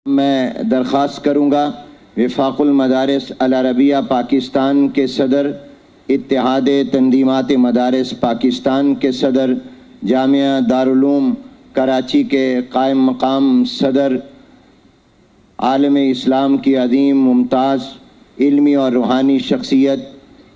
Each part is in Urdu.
میں درخواست کروں گا وفاق المدارس العربیہ پاکستان کے صدر، اتحاد تنظیمات مدارس پاکستان کے صدر، جامعہ دارالعلوم کراچی کے قائم مقام صدر، عالم اسلام کی عظیم ممتاز علمی اور روحانی شخصیت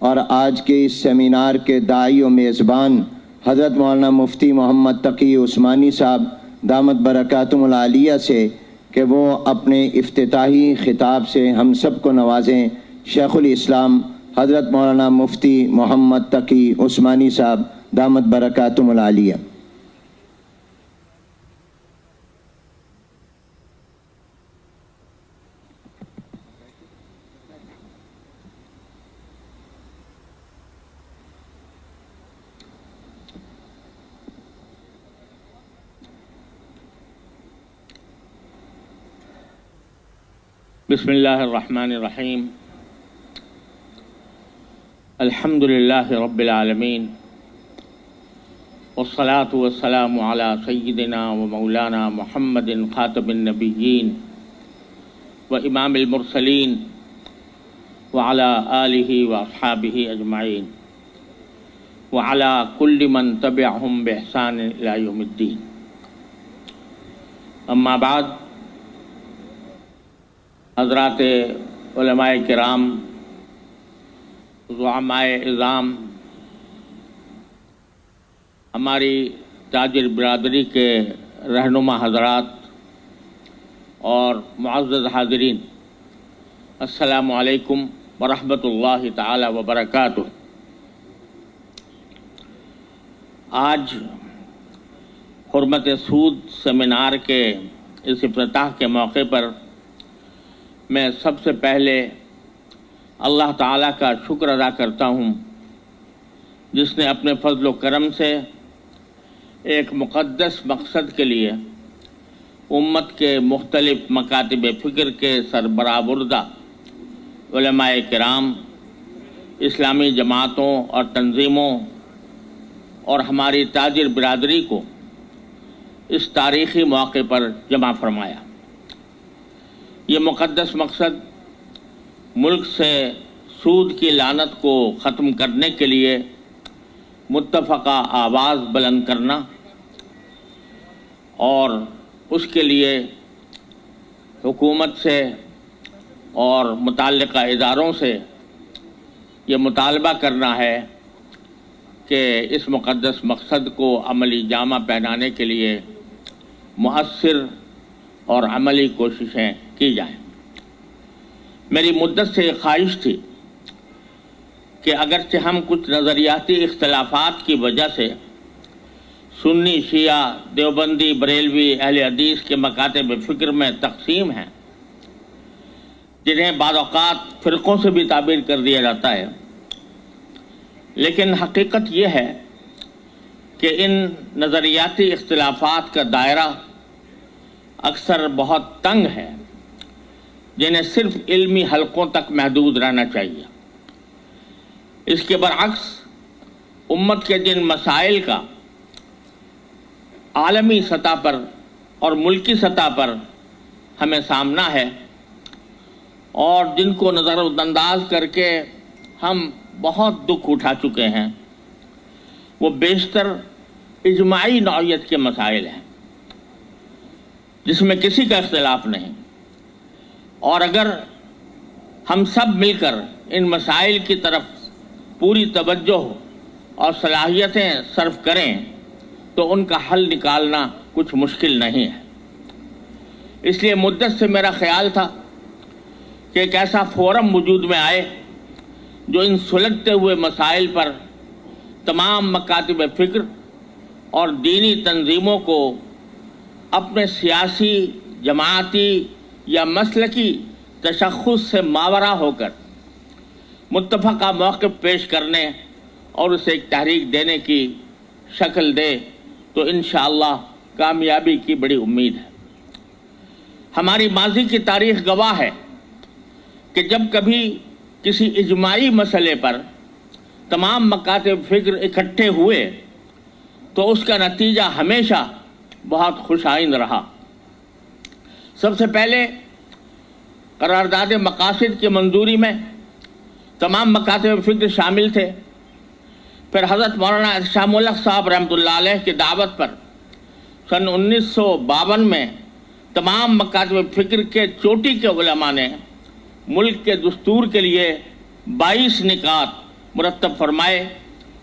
اور آج کے اس سیمینار کے داعی و میزبان حضرت مولانا مفتی محمد تقی عثمانی صاحب دامت برکاتہم العالیہ سے کہ وہ اپنے افتتاحی خطاب سے ہم سب کو نوازیں۔ شیخ الاسلام حضرت مولانا مفتی محمد تقی عثمانی صاحب دامت برکاتہم العالیہ۔ بسم اللہ الرحمن الرحیم۔ الحمد للہ رب العالمین، والصلاة والسلام علی سیدنا و مولانا محمد خاتم النبیین و امام المرسلین وعلی آلہ و اصحابہ اجمعین وعلی کل من تبعہم بإحسان الی یوم الدین۔ اما بعد، حضرات علماء کرام، زعماء اعظام، ہماری تاجر برادری کے رہنما حضرات اور معزز حاضرین، السلام علیکم ورحمۃ اللہ تعالی وبرکاتہ۔ آج حرمت سود سیمینار کے اس افتتاح کے موقع پر میں سب سے پہلے اللہ تعالیٰ کا شکر ادا کرتا ہوں، جس نے اپنے فضل و کرم سے ایک مقدس مقصد کے لیے امت کے مختلف مکاتب فکر کے سربراہ بردہ علماء کرام، اسلامی جماعتوں اور تنظیموں اور ہماری تاجر برادری کو اس تاریخی موقع پر جمع فرمایا۔ یہ مقدس مقصد ملک سے سود کی لعنت کو ختم کرنے کے لیے متفقہ آواز بلند کرنا اور اس کے لیے حکومت سے اور متعلقہ اداروں سے یہ مطالبہ کرنا ہے کہ اس مقدس مقصد کو عملی جامہ پہنانے کے لیے مؤثر اور عملی کوششیں کی جائیں۔ میری مدت سے یہ خواہش تھی کہ اگرچہ ہم کچھ نظریاتی اختلافات کی وجہ سے سنی، شیعہ، دیوبندی، بریلوی، اہل حدیث کے مکاتب فکر میں تقسیم ہیں، جنہیں بعض اوقات فرقوں سے بھی تعبیر کر دیا جاتا ہے، لیکن حقیقت یہ ہے کہ ان نظریاتی اختلافات کا دائرہ اکثر بہت تنگ ہے، جنہیں صرف علمی حلقوں تک محدود رہنا چاہیے۔ اس کے برعکس امت کے جن مسائل کا عالمی سطح پر اور ملکی سطح پر ہمیں سامنا ہے اور جن کو نظر انداز کر کے ہم بہت دکھ اٹھا چکے ہیں، وہ بیشتر اجماعی نوعیت کے مسائل ہیں جس میں کسی کا اختلاف نہیں، اور اگر ہم سب مل کر ان مسائل کی طرف پوری توجہ اور صلاحیتیں صرف کریں تو ان کا حل نکالنا کچھ مشکل نہیں ہے۔ اس لیے مدت سے میرا خیال تھا کہ ایک ایسا فورم وجود میں آئے جو ان سلگتے ہوئے مسائل پر تمام مکاتب فکر اور دینی تنظیموں کو اپنے سیاسی، جماعتی یا مسلکی تشخص سے ماورا ہو کر متفقہ موقف پیش کرنے اور اسے ایک تحریک دینے کی شکل دے تو انشاءاللہ کامیابی کی بڑی امید ہے۔ ہماری ماضی کی تاریخ گواہ ہے کہ جب کبھی کسی اجماعی مسئلے پر تمام مکاتب فکر اکٹھے ہوئے تو اس کا نتیجہ ہمیشہ بہت خوش آئند رہا۔ سب سے پہلے قرارداد مقاصد کی منظوری میں تمام مکاتب فکر شامل تھے. پھر حضرت مولانا شاہ ملک صاحب رحمۃ اللہ علیہ کی دعوت پر سن 1952 میں تمام مکاتب فکر کے چوٹی کے علماء نے ملک کے دستور کے لیے 22 نکات مرتب فرمائے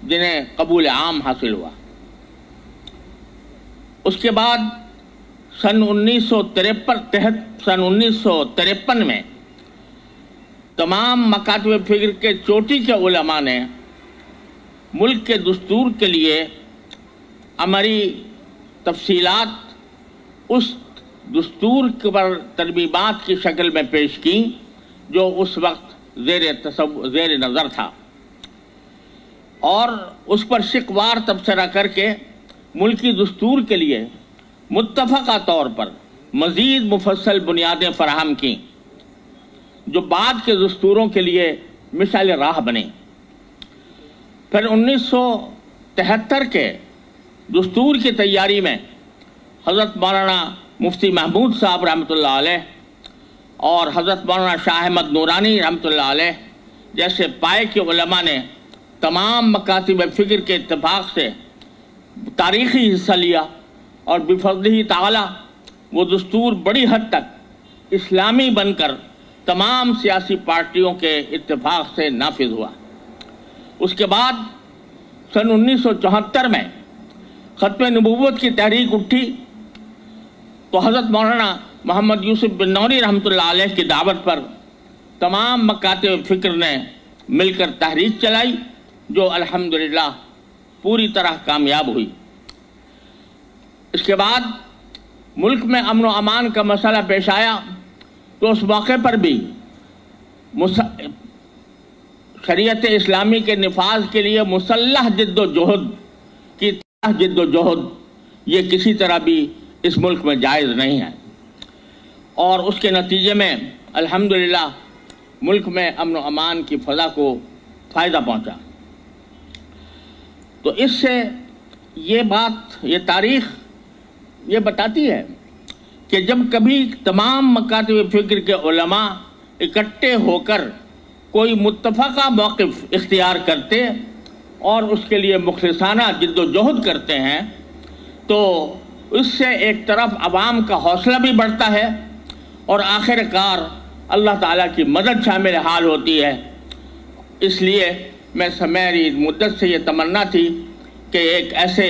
جنہیں قبول عام حاصل ہوا. اس کے بعد سن 1953 میں تمام مکاتب فکر کے چوٹی کے علماء نے ملک کے دستور کے لیے عملی تفصیلات اس دستور پر ترمیمات کی شکل میں پیش کی جو اس وقت زیر نظر تھا، اور اس پر شقوار تبصرہ کر کے ملکی دستور کے لیے متفقہ طور پر مزید مفصل بنیادیں فراہم کیں جو بعد کے دستوروں کے لیے مثال راہ بنے. پھر 1973 کے دستور کی تیاری میں حضرت مولانا مفتی محمود صاحب رحمۃ اللہ علیہ اور حضرت مولانا شاہ احمد نورانی رحمۃ اللہ علیہ جیسے پائے کے علماء نے تمام مکاتب فکر کے اتفاق سے تاریخی حصہ لیا، اور بفضلہ تعالی وہ دستور بڑی حد تک اسلامی بن کر تمام سیاسی پارٹیوں کے اتفاق سے نافذ ہوا. اس کے بعد سن 1974 میں ختم نبوت کی تحریک اٹھی تو حضرت مولانا محمد یوسف بن نوری رحمۃ اللہ علیہ کی دعوت پر تمام مکاتب فکر نے مل کر تحریک چلائی جو الحمدللہ پوری طرح کامیاب ہوئی. اس کے بعد ملک میں امن و امان کا مسئلہ پیش آیا تو اس موقع پر بھی شریعت اسلامی کے نفاذ کے لیے مسلح جد و جہد یہ کسی طرح بھی اس ملک میں جائز نہیں ہے، اور اس کے نتیجے میں الحمدللہ ملک میں امن و امان کی فضا کو فائدہ پہنچا. تو اس سے یہ تاریخ یہ بتاتی ہے کہ جب کبھی تمام مکاتب فکر کے علماء اکٹھے ہو کر کوئی متفقہ موقف اختیار کرتے اور اس کے لیے مخلصانہ جد و جہد کرتے ہیں تو اس سے ایک طرف عوام کا حوصلہ بھی بڑھتا ہے اور آخر کار اللہ تعالیٰ کی مدد شامل حال ہوتی ہے. اس لیے میری مدت سے یہ تمنا تھی کہ ایک ایسے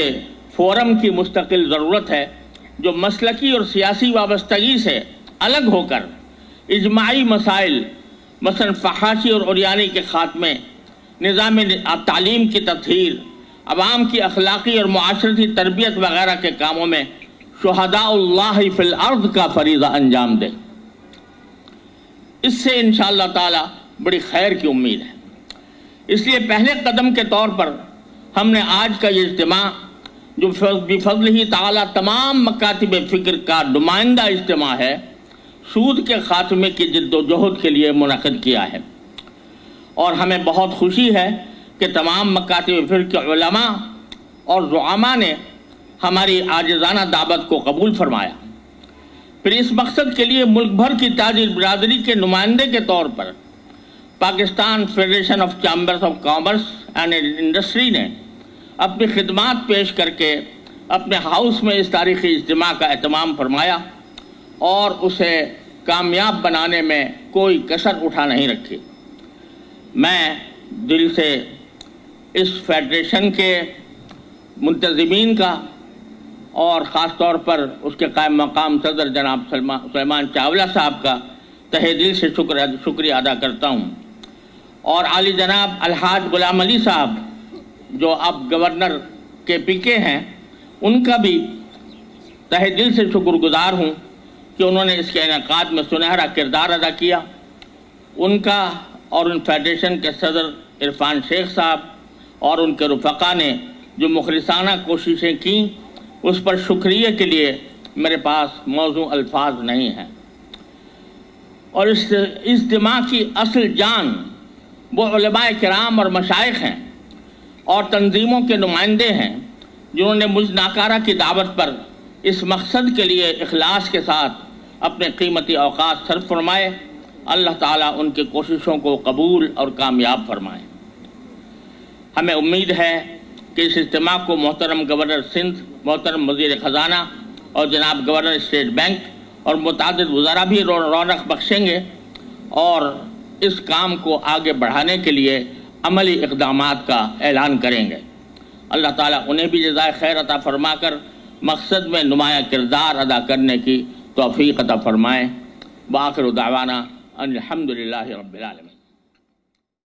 فورم کی مستقل ضرورت ہے جو مسلکی اور سیاسی وابستگی سے الگ ہو کر اجماعی مسائل مثلا فحاشی اور عریانی کے خاتمے، نظام تعلیم کی تطہیر، عوام کی اخلاقی اور معاشرتی تربیت وغیرہ کے کاموں میں شہداء اللہ فی الارض کا فریضہ انجام دے. اس سے انشاءاللہ تعالی بڑی خیر کی امید ہے. اس لیے پہلے قدم کے طور پر ہم نے آج کا یہ اجتماع جو بفضلہ تعالی تمام مکاتب فکر کا نمائندہ اجتماع ہے، سود کے خاتمے کی جد و جہد کے لیے منعقد کیا ہے، اور ہمیں بہت خوشی ہے کہ تمام مکاتب فکر کے علماء اور زعماء نے ہماری عاجزانہ دعوت کو قبول فرمایا. پھر اس مقصد کے لیے ملک بھر کی تاجر برادری کے نمائندے کے طور پر Pakistan federation of chambers of commerce and industry نے اپنی خدمات پیش کر کے اپنے ہاؤس میں اس تاریخی اجتماع کا اہتمام فرمایا اور اسے کامیاب بنانے میں کوئی کسر اٹھا نہیں رکھی. میں دل سے اس فیڈریشن کے منتظمین کا اور خاص طور پر اس کے قائم مقام صدر جناب سلیمان چاولہ صاحب کا تہہ دل سے شکریہ ادا کرتا ہوں، اور عالی جناب الحاج غلام علی صاحب جو اب گورنر KPK ہیں ان کا بھی تہہ دل سے شکر گزار ہوں کہ انہوں نے اس کے انعقاد میں سنہرا کردار ادا کیا. ان کا اور ان فیڈریشن کے صدر عرفان شیخ صاحب اور ان کے رفقا نے جو مخلصانہ کوششیں کیں اس پر شکریہ کے لیے میرے پاس موزوں الفاظ نہیں ہیں. اور اس اجتماع کی اصل جان وہ علماء کرام اور مشائخ ہیں اور تنظیموں کے نمائندے ہیں جنہوں نے مجھ ناکارہ کی دعوت پر اس مقصد کے لیے اخلاص کے ساتھ اپنے قیمتی اوقات صرف فرمائے۔ اللہ تعالیٰ ان کی کوششوں کو قبول اور کامیاب فرمائے۔ ہمیں امید ہے کہ اس اجتماع کو محترم گورنر سندھ، محترم وزیر خزانہ اور جناب گورنر اسٹیٹ بینک اور متعدد وزراء بھی رونق بخشیں گے اور اس کام کو آگے بڑھانے کے لیے عملی اقدامات کا اعلان کریں گے۔ اللہ تعالیٰ انہیں بھی جزائے خیر عطا فرما کر مقصد میں نمایاں کردار ادا کرنے کی توفیق عطا فرمائیں۔ وآخر دعوانا ان الحمدللہ رب العالمین۔